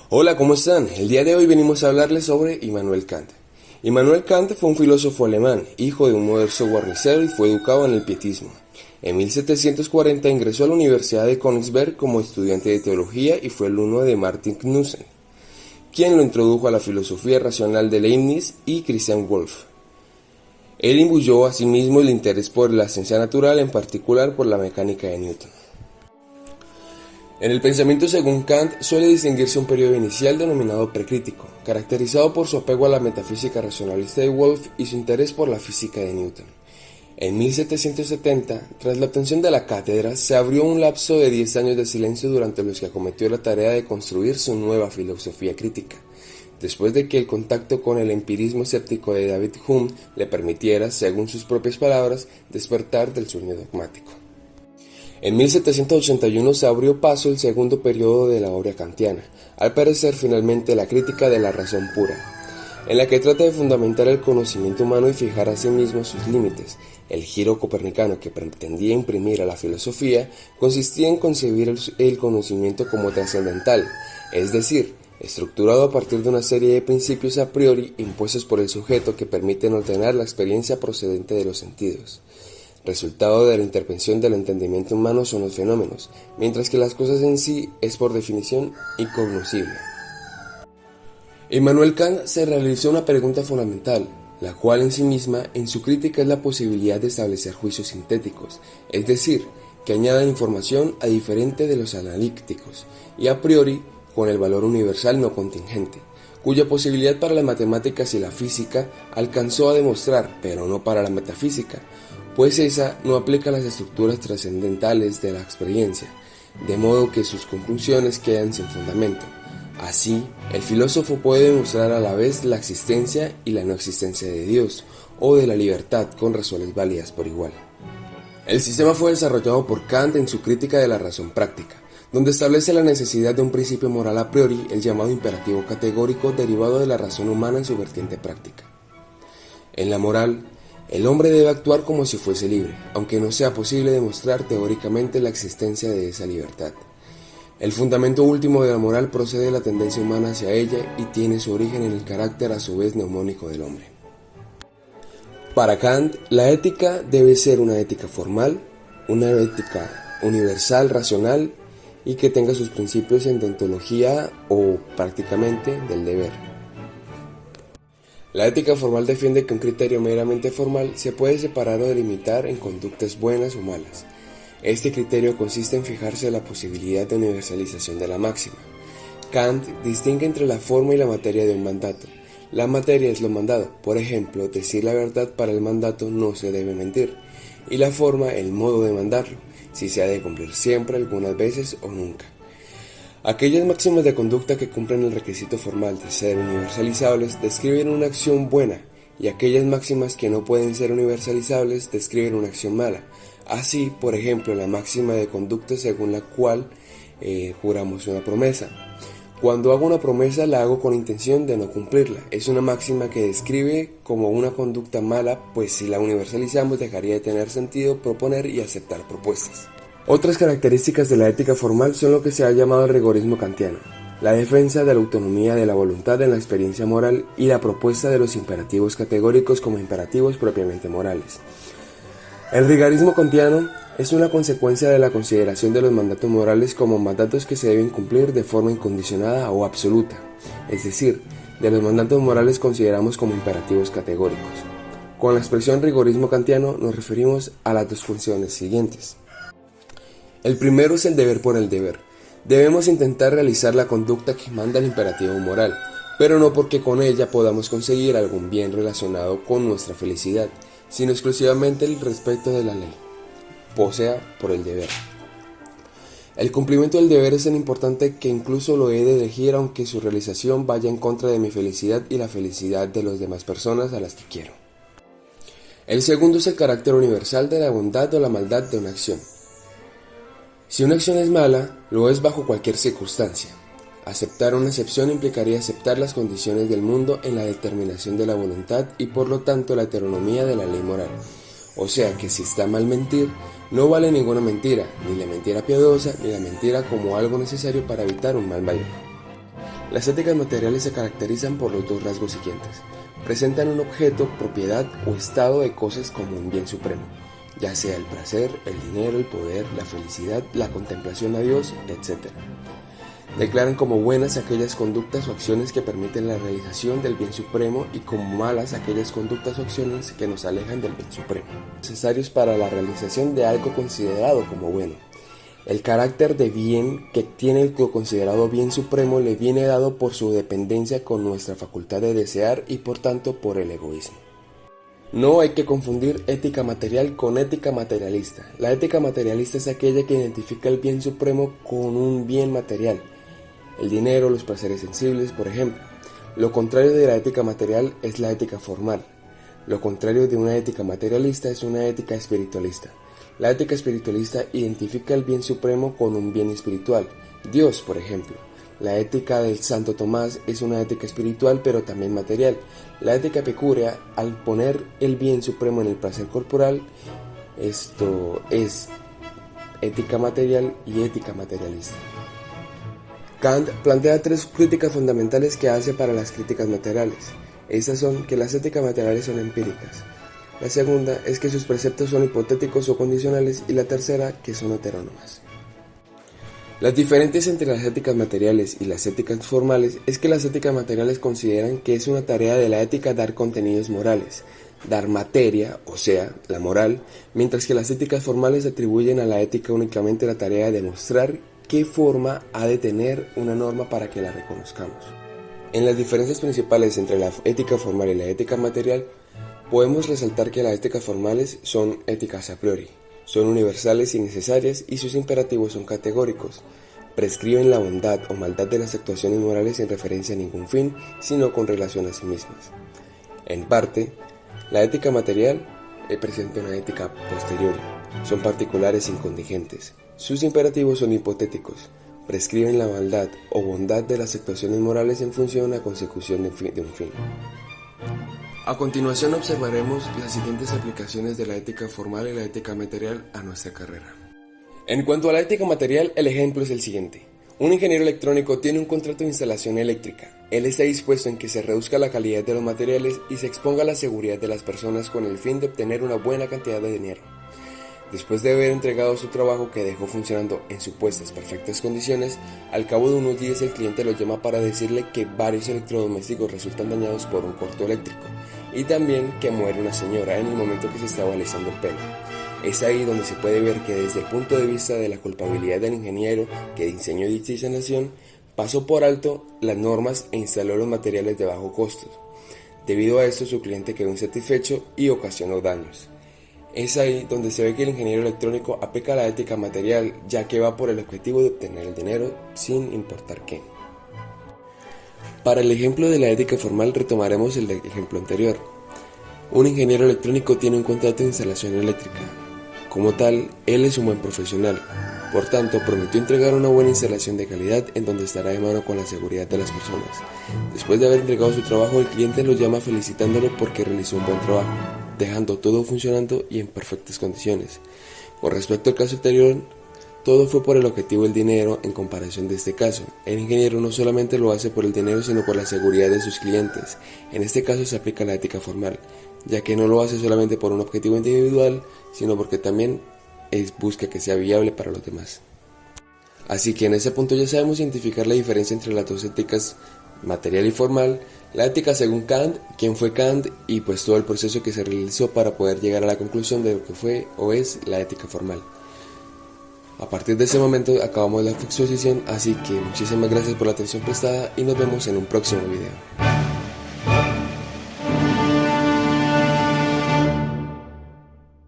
Hola, ¿cómo están? El día de hoy venimos a hablarles sobre Immanuel Kant. Immanuel Kant fue un filósofo alemán, hijo de un modesto guarnicero y fue educado en el pietismo. En 1740 ingresó a la Universidad de Königsberg como estudiante de teología y fue alumno de Martin Knussen, quien lo introdujo a la filosofía racional de Leibniz y Christian Wolff. Él imbuyó asimismo el interés por la ciencia natural, en particular por la mecánica de Newton. En el pensamiento según Kant suele distinguirse un periodo inicial denominado precrítico, caracterizado por su apego a la metafísica racionalista de Wolff y su interés por la física de Newton. En 1770, tras la obtención de la cátedra, se abrió un lapso de 10 años de silencio durante los que acometió la tarea de construir su nueva filosofía crítica, después de que el contacto con el empirismo escéptico de David Hume le permitiera, según sus propias palabras, despertar del sueño dogmático. En 1781 se abrió paso el segundo periodo de la obra kantiana, al parecer finalmente la crítica de la razón pura, en la que trata de fundamentar el conocimiento humano y fijar a sí mismo sus límites. El giro copernicano que pretendía imprimir a la filosofía consistía en concebir el conocimiento como trascendental, es decir, estructurado a partir de una serie de principios a priori impuestos por el sujeto que permiten ordenar la experiencia procedente de los sentidos. Resultado de la intervención del entendimiento humano son los fenómenos, mientras que las cosas en sí es por definición incognoscible. Immanuel Kant se realizó una pregunta fundamental, la cual en sí misma en su crítica es la posibilidad de establecer juicios sintéticos, es decir, que añadan información a diferente de los analíticos y a priori con el valor universal no contingente, cuya posibilidad para las matemáticas y la física alcanzó a demostrar, pero no para la metafísica, pues esa no aplica las estructuras trascendentales de la experiencia, de modo que sus conclusiones quedan sin fundamento. Así, el filósofo puede demostrar a la vez la existencia y la no existencia de Dios, o de la libertad con razones válidas por igual. El sistema fue desarrollado por Kant en su crítica de la razón práctica, donde establece la necesidad de un principio moral a priori, el llamado imperativo categórico derivado de la razón humana en su vertiente práctica. En la moral, el hombre debe actuar como si fuese libre, aunque no sea posible demostrar teóricamente la existencia de esa libertad. El fundamento último de la moral procede de la tendencia humana hacia ella y tiene su origen en el carácter a su vez neumónico del hombre. Para Kant, la ética debe ser una ética formal, una ética universal, racional y que tenga sus principios en deontología o prácticamente del deber. La ética formal defiende que un criterio meramente formal se puede separar o delimitar en conductas buenas o malas. Este criterio consiste en fijarse la posibilidad de universalización de la máxima. Kant distingue entre la forma y la materia de un mandato. La materia es lo mandado, por ejemplo, decir la verdad para el mandato no se debe mentir, y la forma el modo de mandarlo, si se ha de cumplir siempre, algunas veces o nunca. Aquellas máximas de conducta que cumplen el requisito formal de ser universalizables describen una acción buena, y aquellas máximas que no pueden ser universalizables describen una acción mala. Así, por ejemplo, la máxima de conducta según la cual juramos una promesa. Cuando hago una promesa la hago con intención de no cumplirla. Es una máxima que describe como una conducta mala, pues si la universalizamos dejaría de tener sentido proponer y aceptar propuestas. Otras características de la ética formal son lo que se ha llamado el rigorismo kantiano, la defensa de la autonomía de la voluntad en la experiencia moral y la propuesta de los imperativos categóricos como imperativos propiamente morales. El rigorismo kantiano es una consecuencia de la consideración de los mandatos morales como mandatos que se deben cumplir de forma incondicionada o absoluta, es decir, de los mandatos morales consideramos como imperativos categóricos. Con la expresión rigorismo kantiano nos referimos a las dos funciones siguientes. El primero es el deber por el deber. Debemos intentar realizar la conducta que manda el imperativo moral, pero no porque con ella podamos conseguir algún bien relacionado con nuestra felicidad, sino exclusivamente el respeto de la ley, o sea, por el deber. El cumplimiento del deber es tan importante que incluso lo he de elegir aunque su realización vaya en contra de mi felicidad y la felicidad de las demás personas a las que quiero. El segundo es el carácter universal de la bondad o la maldad de una acción. Si una acción es mala, lo es bajo cualquier circunstancia. Aceptar una excepción implicaría aceptar las condiciones del mundo en la determinación de la voluntad y por lo tanto la heteronomía de la ley moral. O sea que si está mal mentir, no vale ninguna mentira, ni la mentira piadosa, ni la mentira como algo necesario para evitar un mal mayor. Las éticas materiales se caracterizan por los dos rasgos siguientes. Presentan un objeto, propiedad o estado de cosas como un bien supremo, ya sea el placer, el dinero, el poder, la felicidad, la contemplación a Dios, etc. Declaran como buenas aquellas conductas o acciones que permiten la realización del bien supremo y como malas aquellas conductas o acciones que nos alejan del bien supremo, necesarios para la realización de algo considerado como bueno. El carácter de bien que tiene el considerado bien supremo le viene dado por su dependencia con nuestra facultad de desear y por tanto por el egoísmo. No hay que confundir ética material con ética materialista. La ética materialista es aquella que identifica el bien supremo con un bien material, el dinero, los placeres sensibles, por ejemplo. Lo contrario de la ética material es la ética formal. Lo contrario de una ética materialista es una ética espiritualista. La ética espiritualista identifica el bien supremo con un bien espiritual, Dios, por ejemplo. La ética del Santo Tomás es una ética espiritual pero también material. La ética epicúrea, al poner el bien supremo en el placer corporal, esto es ética material y ética materialista. Kant plantea tres críticas fundamentales que hace para las críticas materiales. Estas son que las éticas materiales son empíricas. La segunda es que sus preceptos son hipotéticos o condicionales y la tercera que son heterónomas. Las diferencias entre las éticas materiales y las éticas formales es que las éticas materiales consideran que es una tarea de la ética dar contenidos morales, dar materia, o sea, la moral, mientras que las éticas formales atribuyen a la ética únicamente la tarea de demostrar qué forma ha de tener una norma para que la reconozcamos. En las diferencias principales entre la ética formal y la ética material, podemos resaltar que las éticas formales son éticas a priori, son universales y necesarias y sus imperativos son categóricos. Prescriben la bondad o maldad de las actuaciones morales sin referencia a ningún fin, sino con relación a sí mismas. En parte, la ética material presenta una ética posteriori, son particulares e incontingentes. Sus imperativos son hipotéticos, prescriben la maldad o bondad de las actuaciones morales en función a consecución de un fin. A continuación observaremos las siguientes aplicaciones de la ética formal y la ética material a nuestra carrera. En cuanto a la ética material, el ejemplo es el siguiente. Un ingeniero electrónico tiene un contrato de instalación eléctrica. Él está dispuesto en que se reduzca la calidad de los materiales y se exponga la seguridad de las personas con el fin de obtener una buena cantidad de dinero. Después de haber entregado su trabajo que dejó funcionando en supuestas perfectas condiciones, al cabo de unos días el cliente lo llama para decirle que varios electrodomésticos resultan dañados por un corto eléctrico y también que muere una señora en el momento que se estaba alisando el pelo. Es ahí donde se puede ver que desde el punto de vista de la culpabilidad del ingeniero que diseñó dicha instalación, pasó por alto las normas e instaló los materiales de bajo costo. Debido a esto su cliente quedó insatisfecho y ocasionó daños. Es ahí donde se ve que el ingeniero electrónico aplica la ética material, ya que va por el objetivo de obtener el dinero sin importar qué. Para el ejemplo de la ética formal retomaremos el ejemplo anterior. Un ingeniero electrónico tiene un contrato de instalación eléctrica. Como tal, él es un buen profesional. Por tanto, prometió entregar una buena instalación de calidad en donde estará de mano con la seguridad de las personas. Después de haber entregado su trabajo, el cliente lo llama felicitándolo porque realizó un buen trabajo, dejando todo funcionando y en perfectas condiciones. Con respecto al caso anterior, todo fue por el objetivo del dinero en comparación de este caso. El ingeniero no solamente lo hace por el dinero, sino por la seguridad de sus clientes. En este caso se aplica la ética formal, ya que no lo hace solamente por un objetivo individual, sino porque también busca que sea viable para los demás. Así que en ese punto ya sabemos identificar la diferencia entre las dos éticas, material y formal, la ética según Kant, quién fue Kant y pues todo el proceso que se realizó para poder llegar a la conclusión de lo que fue o es la ética formal. A partir de ese momento acabamos la exposición, así que muchísimas gracias por la atención prestada y nos vemos en un próximo video.